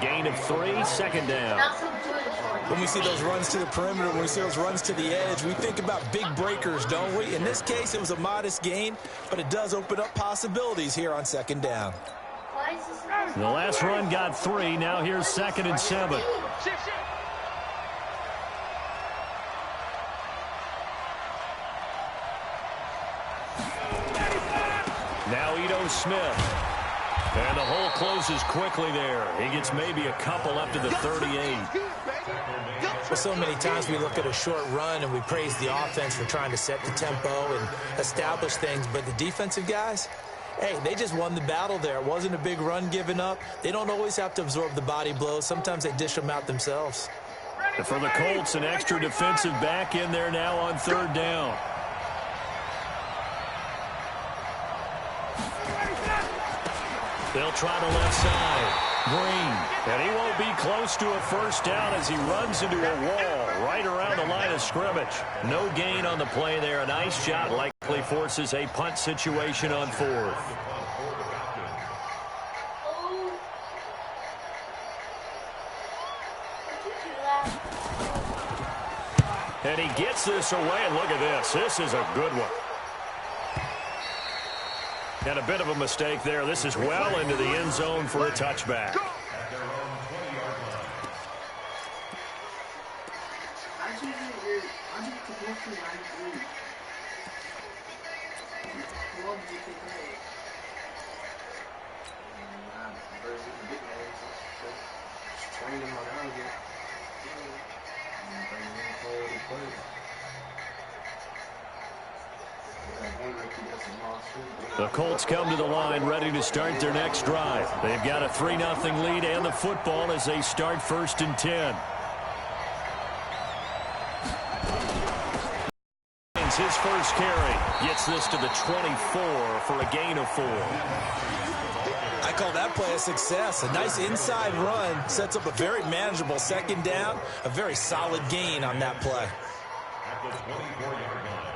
gain of 3, second down. When we see those runs to the perimeter, when we see those runs to the edge, we think about big breakers, don't we? In this case, it was a modest gain, but it does open up possibilities here on second down. The last run got 3. Now here's 2nd and 7. Now Ito Smith. And the hole closes quickly there. He gets maybe a couple up to the 38. Well, so many times we look at a short run and we praise the offense for trying to set the tempo and establish things, but the defensive guys, hey, they just won the battle there. It wasn't a big run given up. They don't always have to absorb the body blows. Sometimes they dish them out themselves. And for the Colts, an extra defensive back in there now on 3rd down. They'll try the left side. Green. And he won't be close to a first down as he runs into a wall right around the line of scrimmage. No gain on the play there. A nice shot likely forces a punt situation on 4th. And he gets this away, and look at this. This is a good one. And a bit of a mistake there. This is well into the end zone for a touchback. The Colts come to the line ready to start their next drive. They've got a 3-0 lead and the football as they start 1st and 10. His first carry gets this to the 24 for a gain of 4. I call that play a success. A nice inside run sets up a very manageable 2nd down, a very solid gain on that play. At the 24-yard line.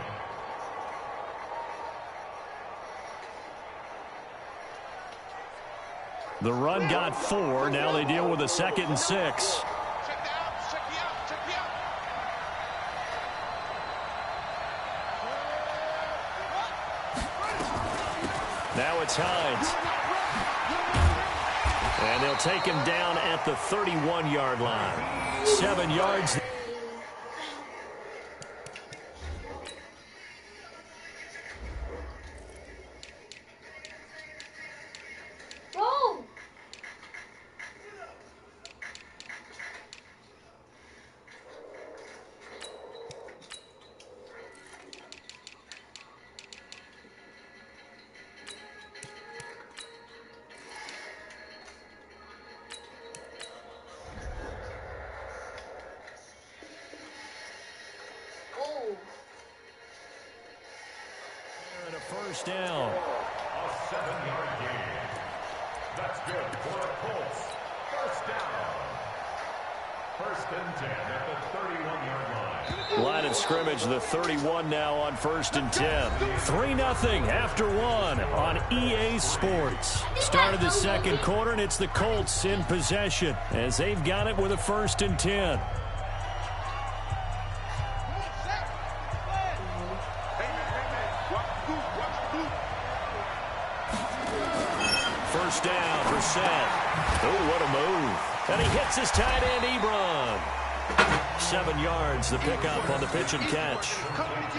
The run got 4. Now they deal with a 2nd and 6. Now it's Hines. And they'll take him down at the 31-yard line. 7 yards. First down. A 7-yard gain. That's good for the Colts. First down. 1st and 10 at the 31-yard line. Line of scrimmage, the 31 now on 1st and 10. 3-0 after 1 on EA Sports. Start of the 2nd quarter, and it's the Colts in possession as they've got it with a 1st and 10. First down for Seth. Oh, what a move. And he hits his tight end, Ebron. 7 yards, the pickup on the pitch and catch.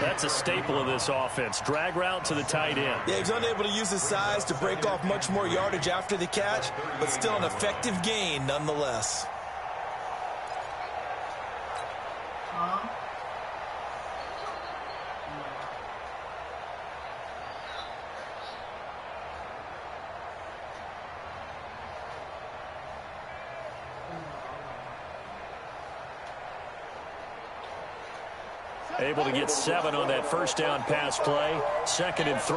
That's a staple of this offense. Drag route to the tight end. Yeah, he's unable to use his size to break off much more yardage after the catch, but still an effective gain nonetheless. Able to get 7 on that first down pass play. 2nd and 3.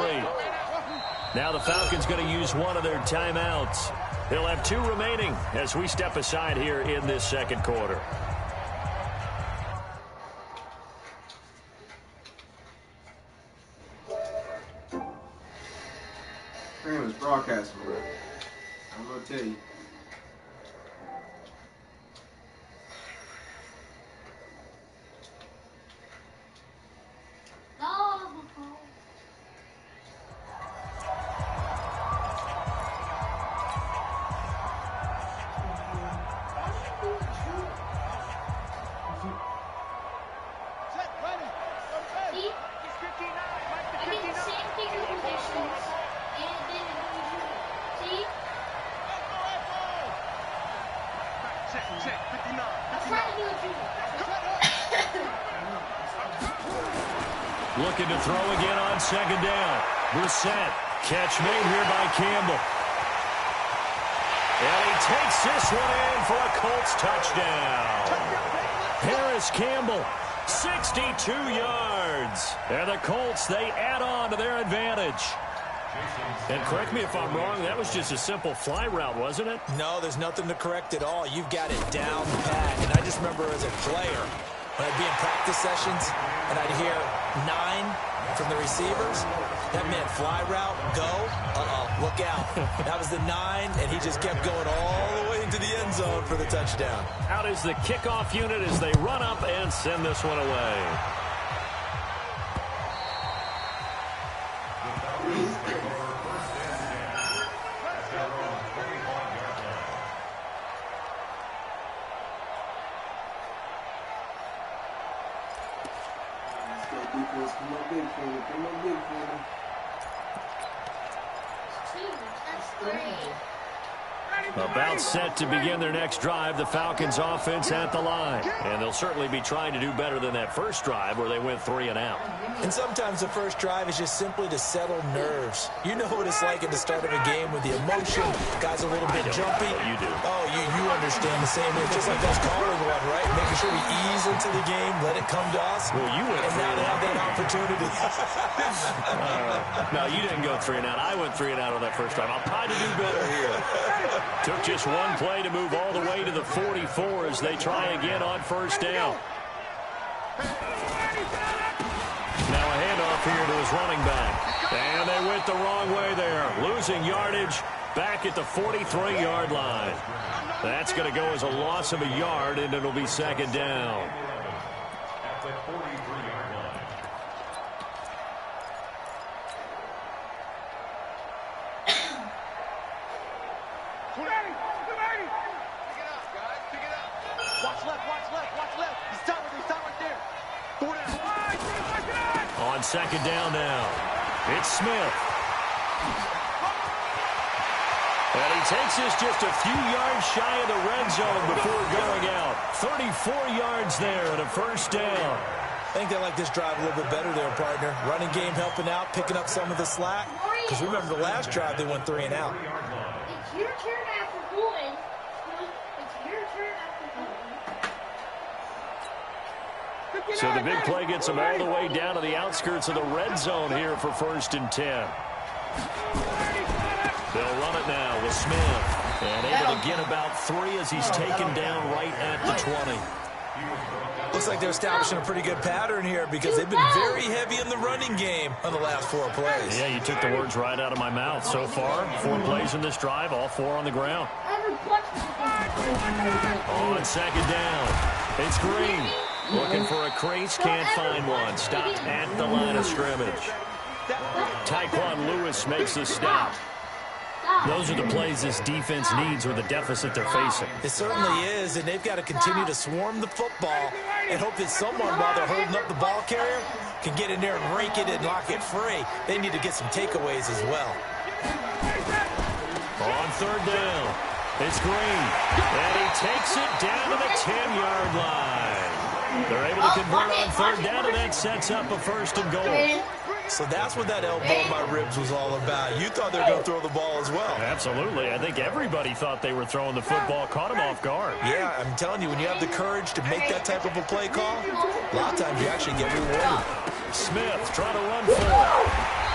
Now the Falcons going to use one of their timeouts. They'll have 2 remaining as we step aside here in this 2nd quarter. Famous broadcasting, bro. I'm going to tell you. Looking to throw again on second down. Brissett. Catch made here by Campbell. And he takes this one in for a Colts touchdown. Harris Campbell, 62 yards. And the Colts, they add on to their advantage. And correct me if I'm wrong, that was just a simple fly route, wasn't it? No, there's nothing to correct at all. You've got it down pat. And I just remember as a player, when I'd be in practice sessions and I'd hear 9 from the receivers, that meant fly route, go, look out. That was the 9, and he just kept going all the way into the end zone for the touchdown. Out is the kickoff unit as they run up and send this one away. About set to begin their next drive, the Falcons offense at the line. And they'll certainly be trying to do better than that first drive where they went 3 and out. And sometimes the first drive is just simply to settle nerves. You know what it's like at the start of a game with the emotion. Guys a little bit jumpy. You do. Oh, you understand the same. It's just like us calling one, right? Making sure we ease into the game, let it come to us. Well, you went and now to have that opportunity. No, you didn't go 3 and out. I went 3 and out on that first drive. I'll try to do better here. Took just one play to move all the way to the 44 as they try again on first down. Now a handoff here to his running back. And they went the wrong way there. Losing yardage back at the 43-yard line. That's going to go as a loss of a yard, and it'll be second down. At the 43-yard line. On second down now, it's Smith. And he takes this just a few yards shy of the red zone before going out. 34 yards there and a first down. I think they like this drive a little bit better there, partner. Running game helping out, picking up some of the slack. Because remember the last drive they went 3 and out. It's your turn after going. It's your turn after going. So the big play gets them all the way down to the outskirts of the red zone here for 1st and 10. They'll run it now with Smith. And able to get about 3 as he's taken down right at the 20. Looks like they're establishing a pretty good pattern here because they've been very heavy in the running game on the last 4 plays. Yeah, you took the words right out of my mouth. So far, 4 plays in this drive, all 4 on the ground. On second down, it's Green. Looking for a crease, can't find one. Stopped at the line of scrimmage. Tyquan Lewis makes the stop. Those are the plays this defense needs with the deficit they're facing. It certainly is, and they've got to continue to swarm the football and hope that someone, while they're holding up the ball carrier, can get in there and rake it and lock it free. They need to get some takeaways as well. On third down, it's Green. And he takes it down to the 10-yard line. They're able to convert on third down, and that sets up a 1st and goal. So that's what that elbow in my ribs was all about. You thought they were going to throw the ball as well. Absolutely. I think everybody thought they were throwing the football, caught him off guard. Yeah, I'm telling you, when you have the courage to make that type of a play call, a lot of times you actually get rewarded. Smith trying to run for it.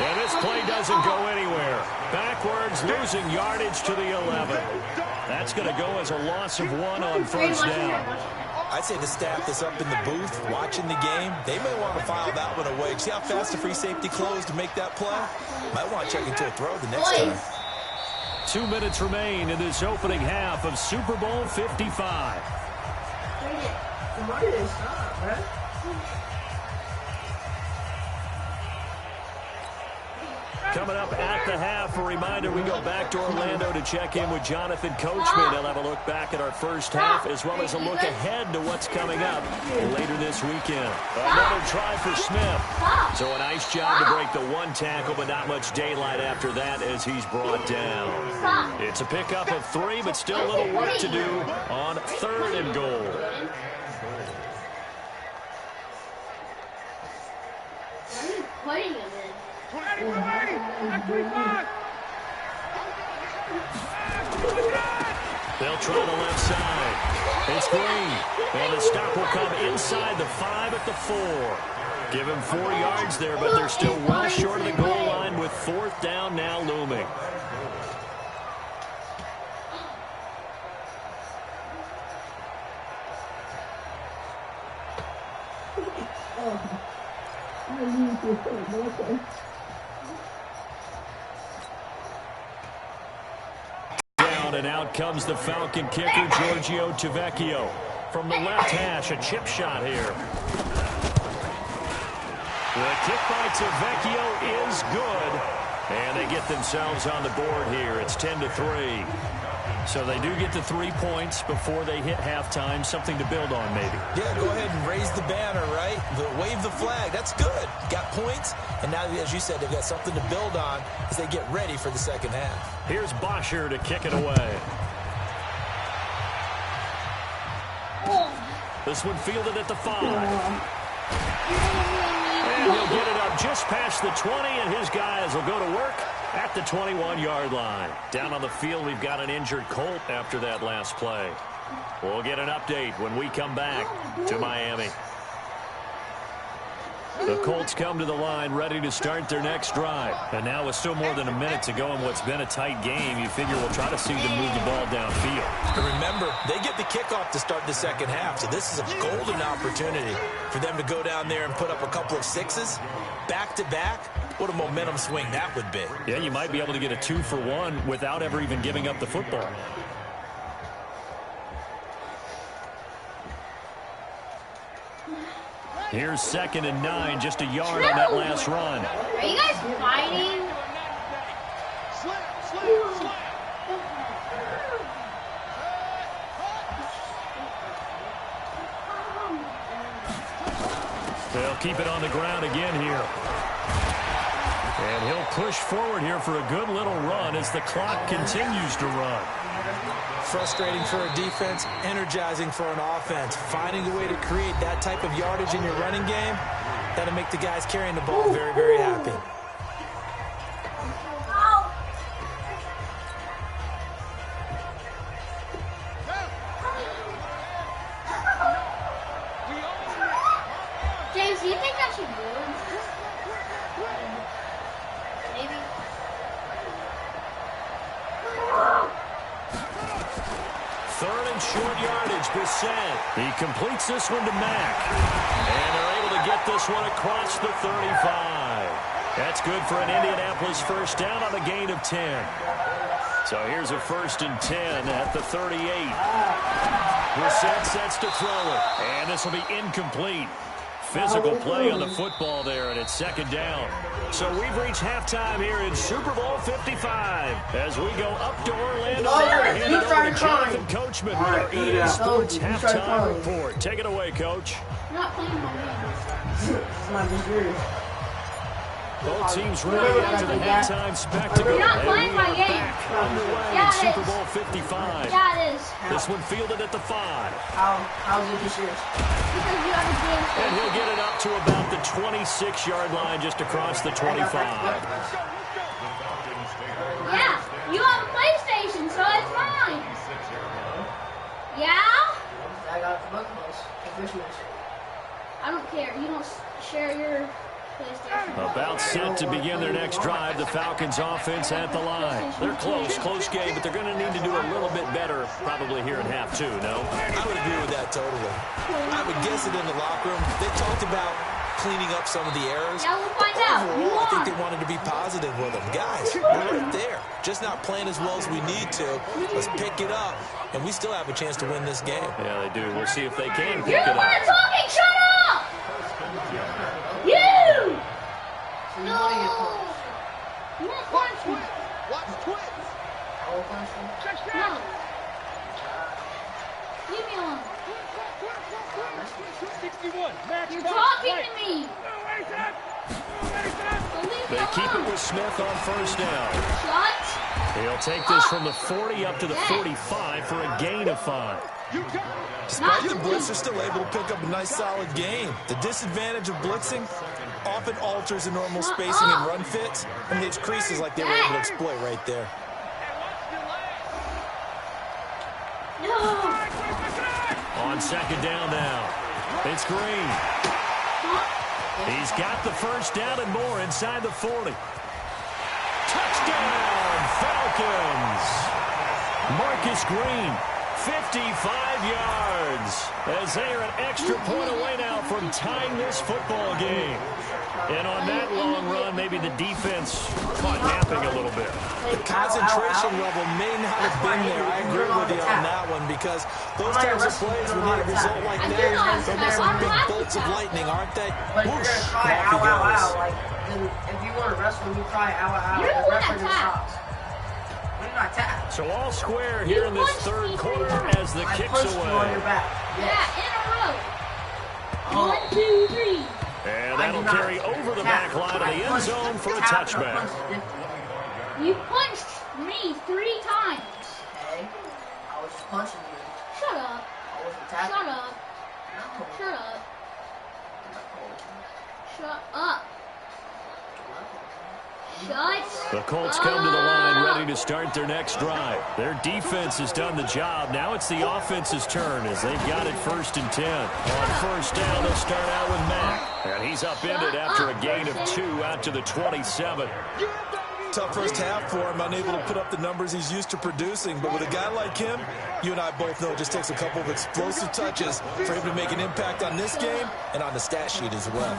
And this play doesn't go anywhere. Backwards, losing yardage to the 11. That's going to go as a loss of 1 on first down. I'd say the staff that's up in the booth watching the game, they may want to file that one away. See how fast the free safety closed to make that play? Might want to check into a throw the next time. 2 minutes remain in this opening half of Super Bowl 55. Coming up at the half, a reminder, we go back to Orlando to check in with Jonathan Coachman. He'll have a look back at our first half as well as a look ahead to what's coming up later this weekend. Another try for Smith. So a nice job to break the one tackle, but not much daylight after that as he's brought down. It's a pickup of 3, but still a little work to do on 3rd and goal. Putting him in. They'll try the left side. It's Green. And the stop will come inside the 5 at the 4. Give him 4 yards there, but they're still well short of the goal line with 4th down now looming. Down and out comes the Falcon kicker, Giorgio Tavecchio. From the left hash, a chip shot here. The kick by Tavecchio is good. And they get themselves on the board here. It's 10-3. So they do get the 3 points before they hit halftime. Something to build on, maybe. Yeah, go ahead and raise the banner, right? Wave the flag. That's good. Got points. And now, as you said, they've got something to build on as they get ready for the second half. Here's Bosher to kick it away. This one fielded at the 5. And he'll get it up just past the 20, and his guys will go to work at the 21-yard line. Down on the field, we've got an injured Colt after that last play. We'll get an update when we come back to Miami. The Colts come to the line ready to start their next drive. And now with still more than a minute to go in what's been a tight game, you figure we'll try to see them move the ball downfield. And remember, they get the kickoff to start the second half, so this is a golden opportunity for them to go down there and put up a couple of 6s back-to-back. What a momentum swing that would be. Yeah, you might be able to get a 2-for-1 without ever even giving up the football. Here's 2nd and 9, just a yard on that last run. Are you guys fighting? They'll keep it on the ground again here. And he'll push forward here for a good little run as the clock continues to run. Frustrating for a defense, energizing for an offense. Finding a way to create that type of yardage in your running game, that'll make the guys carrying the ball very, very happy. James, do you think I should do it? Maybe. Third and short yardage, Bissett. He completes this one to Mack. And they're able to get this one across the 35. That's good for an Indianapolis first down on a gain of 10. So here's a 1st and 10 at the 38. Bissett sets to throw it. And this will be incomplete. Physical play on the football there, and it's 2nd down. So we've reached halftime here in Super Bowl 55 as we go up to Orlando. And over to Jonathan Coachman with our EA Sports halftime report. Take it away, Coach. I'm not playing my game. Both teams ready after the halftime spectacle. You're not playing my game. Underway in Super Bowl 55. Yeah, it is. This one fielded at the 5. How's it this year? Because you have a game. And he'll get it up to about the 26-yard line just across the 25. Yeah, you have a PlayStation, so it's fine. Yeah? I got both of us. Officials. I don't care. You don't share your PlayStation. About set to begin their next drive, the Falcons offense at the line. They're close game, but they're going to need to do a little bit better probably here in half 2, no? I would agree with that totally. I would guess it in the locker room. They talked about cleaning up some of the errors. Yeah, we'll find out. Overall, I think they wanted to be positive with them. Guys, we're right there. Just not playing as well as we need to. Let's pick it up, and we still have a chance to win this game. Yeah, they do. We'll see if they can pick You're it the one up. talking. Shut up! You! So you want to get punched. You won't punch me. Watch twins. I will punch you. No. Leave me alone. 61. Match. You're talking to me. They keep it with Smith on first down. Shut. He'll take this from the 40 up to the 45 for a gain of 5. Despite the blitz, they're still able to pick up a nice solid gain. The disadvantage of blitzing often alters the normal spacing and run fits and leaves creases like they were able to exploit right there. No. On second down now. It's Green. He's got the first down and more inside the 40. Touchdown, Falcons! Marcus Green, 55 yards, as they are an extra point away now from tying this football game. And on that long run, maybe the defense caught napping a little bit. The concentration level may not have been there. I agree with you on that one because those types of plays, when they result like that, they're almost like big bolts of lightning, aren't they? But you're Whoosh, gonna cry off he ow, ow, goes. ow. Like, if you want to wrestle, you cry ow, ow, ow. You're The the one referee that stops. What do you not tap? So all square here in this third quarter as the I kicks punched you on your away. back. Yeah, in a row. 1, 2, 3. And that'll carry over the back line of the end zone for a touchback. You punched me 3 times. Hey, I was just punching you. Shut up. I wasn't tapping. Shut up. No. Shut up. Shut up. Shut The Colts come to the line ready to start their next drive. Their defense has done the job. Now it's the offense's turn as they've got it 1st and 10. On first down, they'll start out with Mack. And he's upended after a gain of 2 out to the 27. Tough first half for him, unable to put up the numbers he's used to producing. But with a guy like him, you and I both know it just takes a couple of explosive touches for him to make an impact on this game and on the stat sheet as well.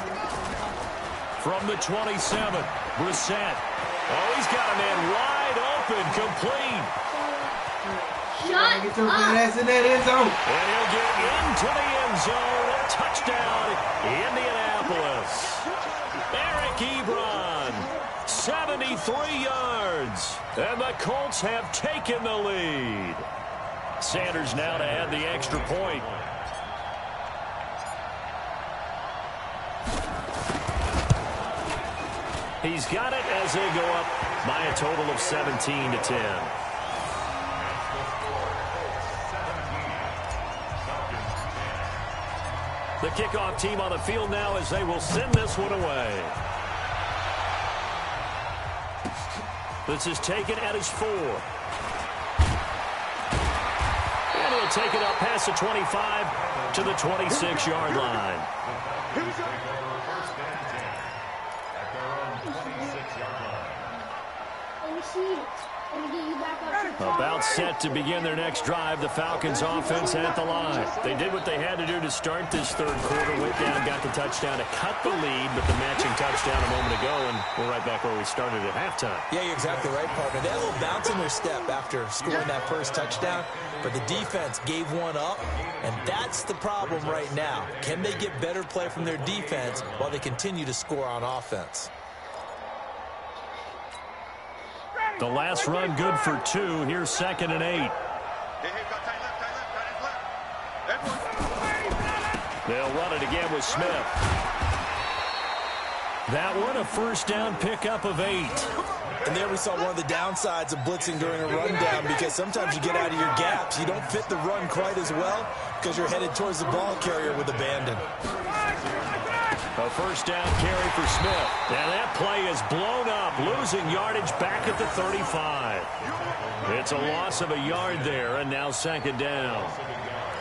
From the 27, Brissett. Oh, he's got a man wide open, complete. Shut Get your up. ass in that end zone. And he'll get into the end zone. A touchdown, Indianapolis. Eric Ebron, 73 yards. And the Colts have taken the lead. Sanders now to add the extra point. He's got it as they go up by a total of 17 to 10. The kickoff team on the field now as they will send this one away. This is taken at his 4. And he'll take it up past the 25 to the 26-yard line. Let me see it. Let me get you back up to the top. About set to begin their next drive, the Falcons offense at the line. They did what they had to do to start this third quarter, went down, got the touchdown to cut the lead, but the matching touchdown a moment ago, and we're right back where we started at halftime. Yeah, you're exactly right, partner. They had a little bounce in their step after scoring that first touchdown, but the defense gave one up, and that's the problem right now. Can they get better play from their defense while they continue to score on offense? The last run good for 2. Here's 2nd and 8. They'll run it again with Smith. That one, a first down pickup of 8. And there we saw one of the downsides of blitzing during a rundown, because sometimes you get out of your gaps. You don't fit the run quite as well because you're headed towards the ball carrier with abandon. A first down carry for Smith. And that play is blown up, losing yardage back at the 35. It's a loss of a yard there, and now 2nd down.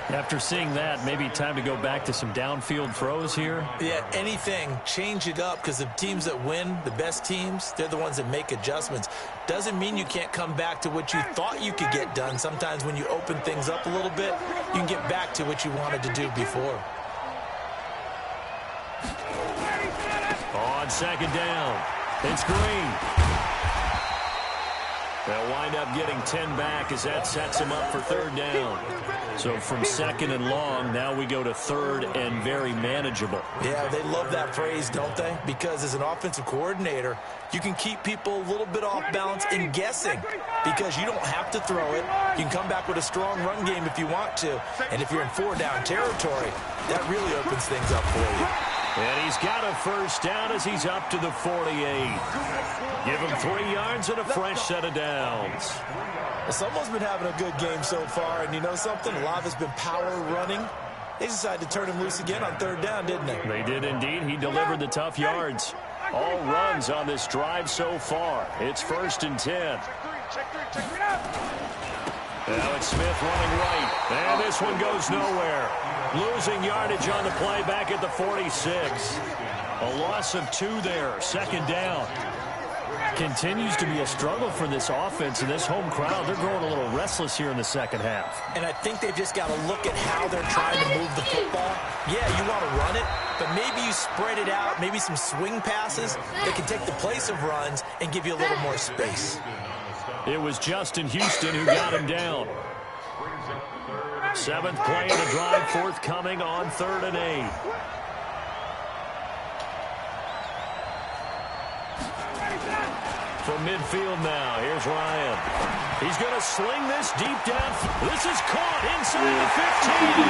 After seeing that, maybe time to go back to some downfield throws here. Yeah, anything, change it up, because the teams that win, the best teams, they're the ones that make adjustments. Doesn't mean you can't come back to what you thought you could get done. Sometimes when you open things up a little bit, you can get back to what you wanted to do before. On 2nd down, it's Green. They'll wind up getting 10 back as that sets him up for 3rd down. So from second and long, now we go to third and very manageable. Yeah, they love that phrase, don't they? Because as an offensive coordinator, you can keep people a little bit off balance and guessing because you don't have to throw it. You can come back with a strong run game if you want to. And if you're in 4-down territory, that really opens things up for you. And he's got a first down as he's up to the 48. Give him 3 yards and a fresh set of downs. Well, someone's been having a good game so far, and you know something? A lot of it's been power running. They decided to turn him loose again on 3rd down, didn't they? They did indeed. He delivered the tough yards. All runs on this drive so far. It's 1st and 10. Now it's Smith running right. And this one goes nowhere. Losing yardage on the play back at the 46. A loss of 2 there. 2nd down. Continues to be a struggle for this offense and this home crowd. They're growing a little restless here in the 2nd half. And I think they've just got to look at how they're trying to move the football. Yeah, you want to run it, but maybe you spread it out, maybe some swing passes that can take the place of runs and give you a little more space. It was Justin Houston who got him down. 7th play of the drive forthcoming on 3rd and 8. From midfield now, here's Ryan. He's going to sling this deep down. This is caught inside the 15.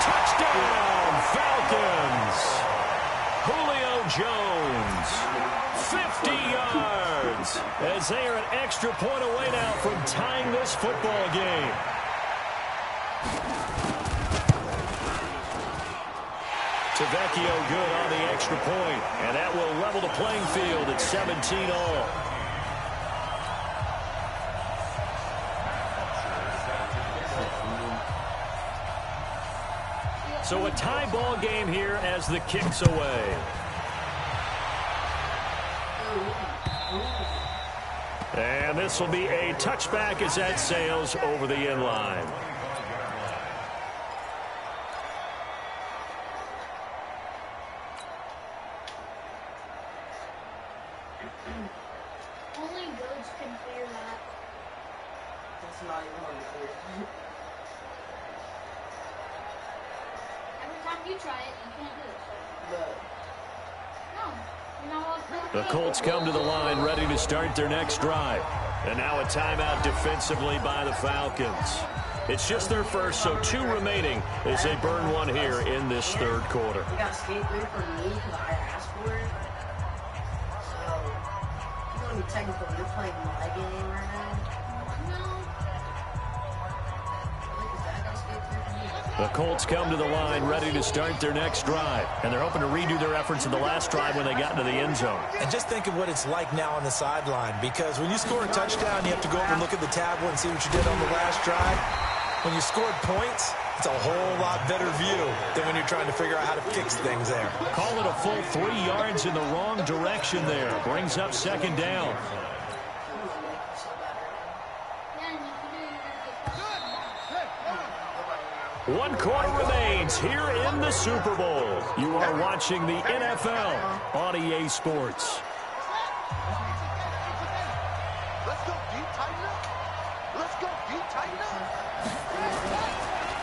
Touchdown, Falcons. Julio Jones, 50 yards. As they are an extra point away now from tying this football game. Tavecchio good on the extra point, and that will level the playing field at 17 all. So a tie ball game here as the kick's away. And this will be a touchback as that sails over the end line. Only goats can clear that. That's not even hard to clear. Every time you try it, you can't do it. But No, you're not allowed to. The Colts come to the line ready to start their next drive. And now a timeout defensively by the Falcons. It's just their first, so 2 remaining as they burn one here in this 3rd quarter. you got skate 3 for me because I asked for it. So, you're going to be technical. You're playing my game right now. The Colts come to the line ready to start their next drive. And they're hoping to redo their efforts in the last drive when they got into the end zone. And just think of what it's like now on the sideline, because when you score a touchdown, you have to go over and look at the tablet and see what you did on the last drive. When you scored points, it's a whole lot better view than when you're trying to figure out how to fix things there. Call it a full 3 yards in the wrong direction there. Brings up 2nd down. One quarter remains here in the Super Bowl. You are watching the NFL on EA Sports. Let's go, deep, tighten up. Let's go, deep, tighten up.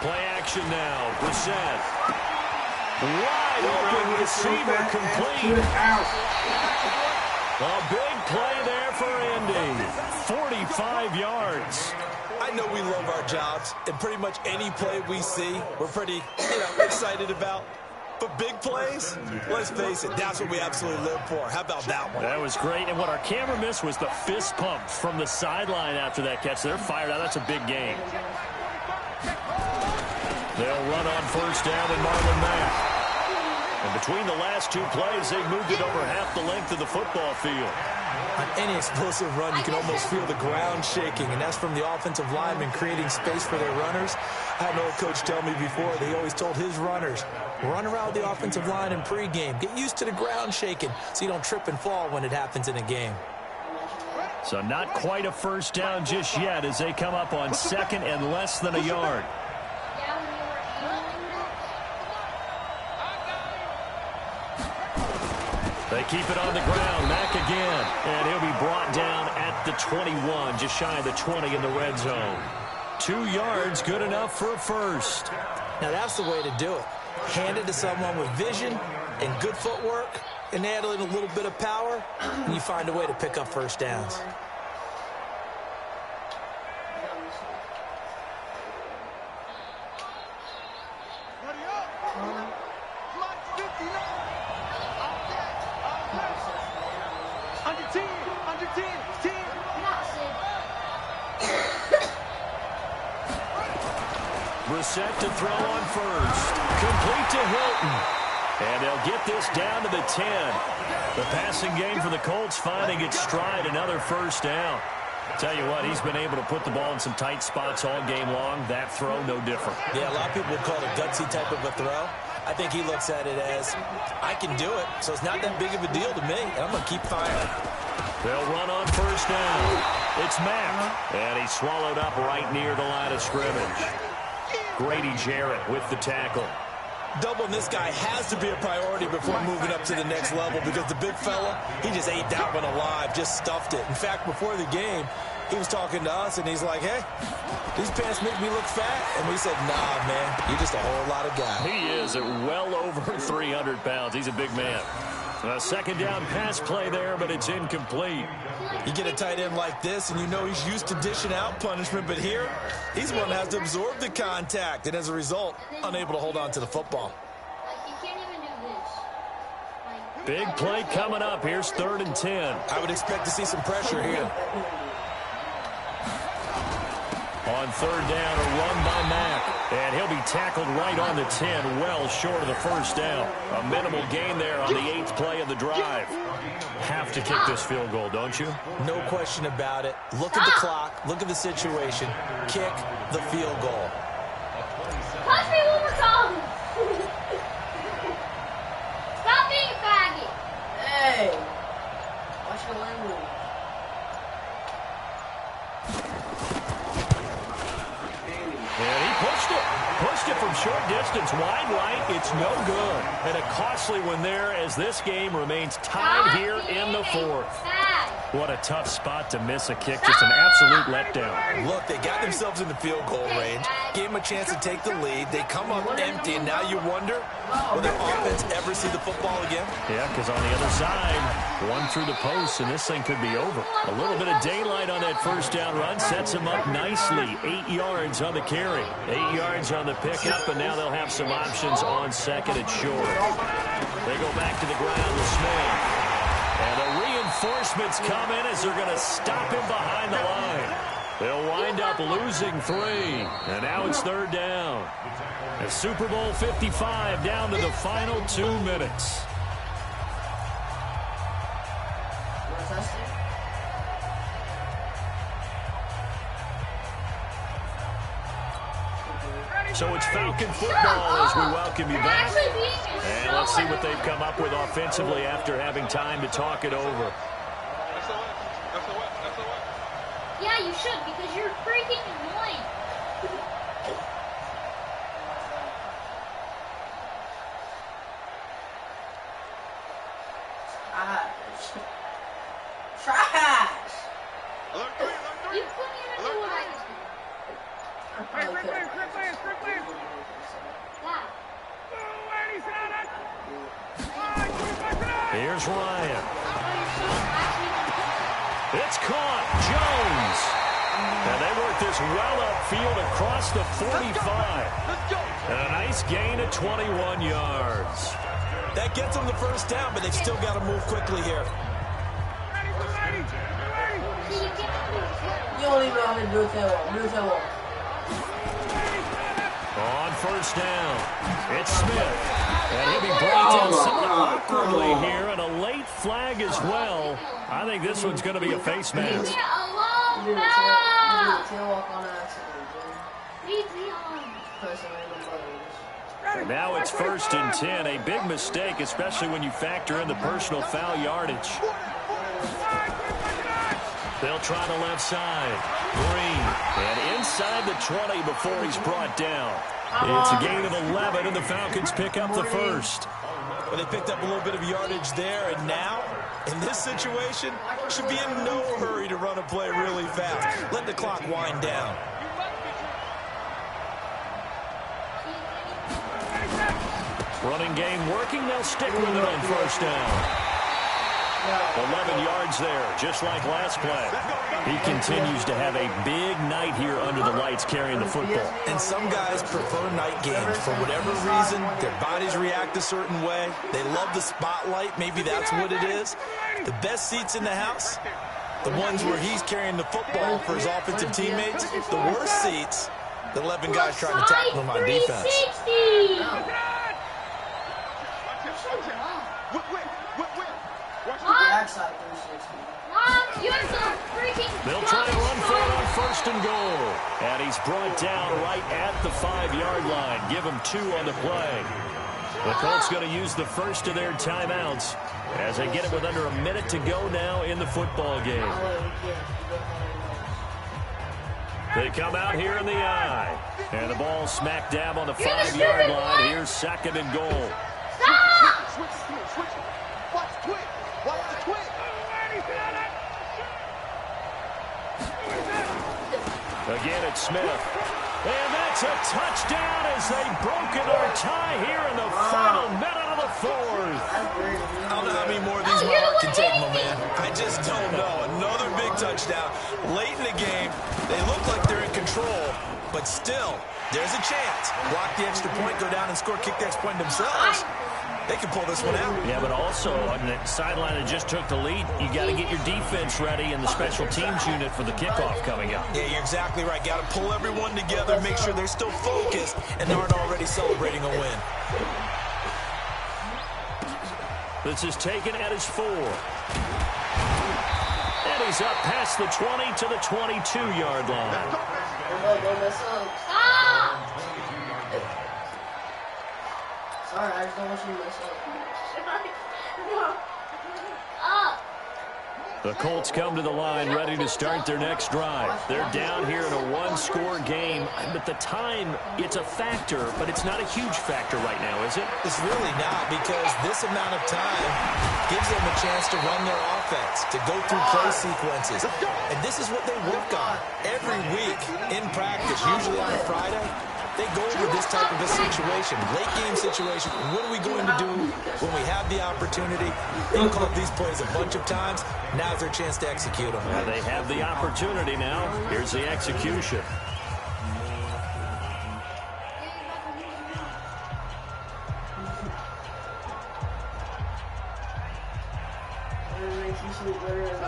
Play action now. Brissett. Wide open receiver complete. A big play there for Indy. 45 yards. I know we love our jobs, and pretty much any play we see, we're pretty, excited about. But big plays, let's face it, that's what we absolutely live for. How about that one? That was great, and what our camera missed was the fist pump from the sideline after that catch. They're fired out. That's a big game. They'll run on 1st down and Marlon Mack. And between the last 2 plays, they've moved it over half the length of the football field. On any explosive run, you can almost feel the ground shaking, and that's from the offensive linemen creating space for their runners. I had an old coach tell me before, they always told his runners, run around the offensive line in pregame. Get used to the ground shaking so you don't trip and fall when it happens in a game. So not quite a 1st down just yet as they come up on 2nd and less than a yard. They keep it on the ground. Mack again. And he'll be brought down at the 21, just shy of the 20 in the red zone. 2 yards, good enough for a first. Now, that's the way to do it. Hand it to someone with vision and good footwork, and add in a little bit of power, and you find a way to pick up first downs. Set to throw on first. Complete to Hilton. And they'll get this down to the 10. The passing game for the Colts finding its stride, another first down. Tell you what, he's been able to put the ball in some tight spots all game long. That throw, no different. Yeah, a lot of people would call it a gutsy type of a throw. I think he looks at it as, I can do it, so it's not that big of a deal to me, and I'm going to keep firing. They'll run on first down. It's Mack, and he's swallowed up right near the line of scrimmage. Grady Jarrett with the tackle. Doubling this guy has to be a priority before moving up to the next level because the big fella, he just ate that one alive, just stuffed it. In fact, before the game, he was talking to us, and he's like, hey, these pants make me look fat. And we said, nah, man, you're just a whole lot of guy. He is at well over 300 pounds. He's a big man. A second down pass play there, but it's incomplete. You get a tight end like this, and you know he's used to dishing out punishment, but here, he's one that has to absorb the contact, and as a result, unable to hold on to the football. Big play coming up. Here's 3rd and 10. I would expect to see some pressure here. On 3rd down, a run by Mack. And he'll be tackled right on the 10, well short of the first down. A minimal gain there on the 8th play of the drive. Have to kick this field goal, don't you? No question about it. Look at the clock. Look at the situation. Kick the field goal. Punch me one more time. Stop being a faggot. Hey. Watch your language. And he pushed it. Pushed it from short distance, wide right. It's no good. And a costly one there as this game remains tied here in the 4th. What a tough spot to miss a kick. Just an absolute letdown. Look, they got themselves in the field goal range. Gave them a chance to take the lead. They come up empty, and now you wonder, will their offense ever see the football again? Yeah, because on the other side, one through the post, and this thing could be over. A little bit of daylight on that first down run sets them up nicely. 8 yards on the carry, 8 yards on the pickup, and now they'll have some options on 2nd and short. They go back to the ground with Smith. And the reinforcements come in as they're going to stop him behind the line. They'll wind up losing 3. And now it's 3rd down. And Super Bowl 55 down to the final 2 minutes. So it's Falcon football as we welcome you back. And let's see what they've come up with offensively after having time to talk it over. Yeah, you should, because you're freaking annoying. Trash! You couldn't even do what I just did. Here's Ryan. It's caught. Jones. And they work this well upfield across the 45. And a nice gain of 21 yards. That gets them the first down, but they've still got to move quickly here. You don't even know how to do it. On first down, it's Smith. And he'll be brought down somewhat awkwardly here, and a late flag as well. I think this one's going to be a face mask. And now it's 1st and 10. A big mistake, especially when you factor in the personal foul yardage. They'll try the left side. Green. And inside the 20 before he's brought down. It's a gain of 11, and the Falcons pick up the first. Well, they picked up a little bit of yardage there, and now, in this situation, should be in no hurry to run a play really fast. Let the clock wind down. Running game working. They'll stick with it on first down. 11 yards there, just like last play. He continues to have a big night here under the lights carrying the football. And some guys prefer night games. For whatever reason, their bodies react a certain way. They love the spotlight. Maybe that's what it is. The best seats in the house, the ones where he's carrying the football for his offensive teammates. The worst seats, the 11 guys trying to tackle him on defense. They'll try to run for it on first and goal. And he's brought down right at the 5-yard line. Give him 2 on the play. The Colts going to use the first of their timeouts as they get it with under a minute to go now in the football game. They come out here in the eye. And the ball smack dab on the 5-yard line. Here's second and goal. Switch. Watch the twig. Watch the twig. Again, it's Smith. And that's a touchdown as they've broken our tie here in the final minute of the fourth. I don't know how many more of these my heart can take, my man. I just don't know. Another big touchdown. Late in the game, they look like they're in control, but still, there's a chance. Block the extra point, go down and score, kick the extra point themselves. They can pull this one out. Yeah, but also on the sideline that just took the lead, you got to get your defense ready and the special teams unit for the kickoff coming up. Yeah, you're exactly right. Got to pull everyone together, make sure they're still focused and aren't already celebrating a win. This is taken at his 4. And he's up past the 20 to the 22-yard line. Sorry, I just don't want you to mess up. The Colts come to the line ready to start their next drive. They're down here in a 1-score game. But the time, it's a factor, but it's not a huge factor right now, is it? It's really not, because this amount of time gives them a chance to run their offense, to go through play sequences. And this is what they work on every week in practice, usually on a Friday. They go over this type of a situation, late game situation. What are we going to do when we have the opportunity? They've called these plays a bunch of times. Now's their chance to execute them. Well, they have the opportunity now. Here's the execution.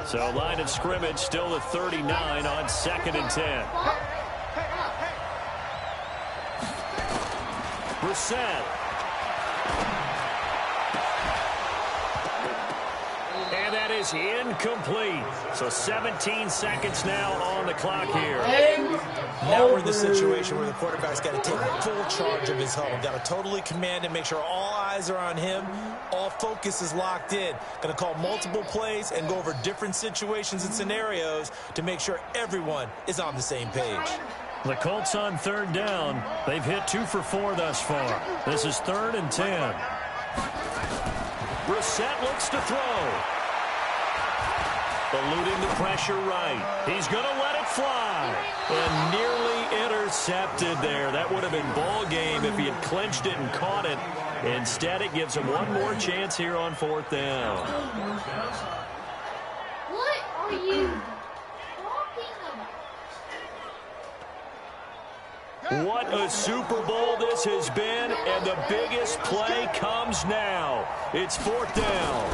So line of scrimmage still at 39 on 2nd and 10. Brissett. And that is incomplete. So 17 seconds now on the clock here. Now we're in the situation where the quarterback's got to take full charge of his huddle. Got to totally command and make sure all eyes are on him. All focus is locked in. Going to call multiple plays and go over different situations and scenarios to make sure everyone is on the same page. The Colts on 3rd down. They've hit 2 for 4 thus far. This is 3rd and 10. Brissett looks to throw. Eluding the pressure right. He's going to let it fly. And nearly intercepted there. That would have been ball game if he had clinched it and caught it. Instead, it gives him one more chance here on 4th down. What are you talking about? What a Super Bowl this has been, and the biggest play comes now. It's 4th down.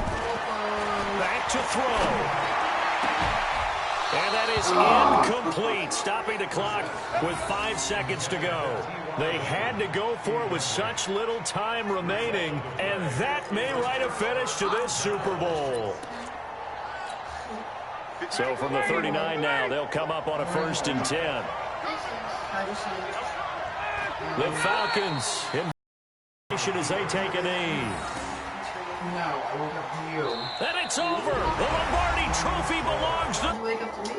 Back to throw. And that is incomplete, stopping the clock with 5 seconds to go. They had to go for it with such little time remaining, and that may write a finish to this Super Bowl. So from the 39 now, they'll come up on a 1st and 10. The Falcons in as they take a knee. No, I woke up to you. And it's over. The Lombardi Trophy belongs to... You wake up to me.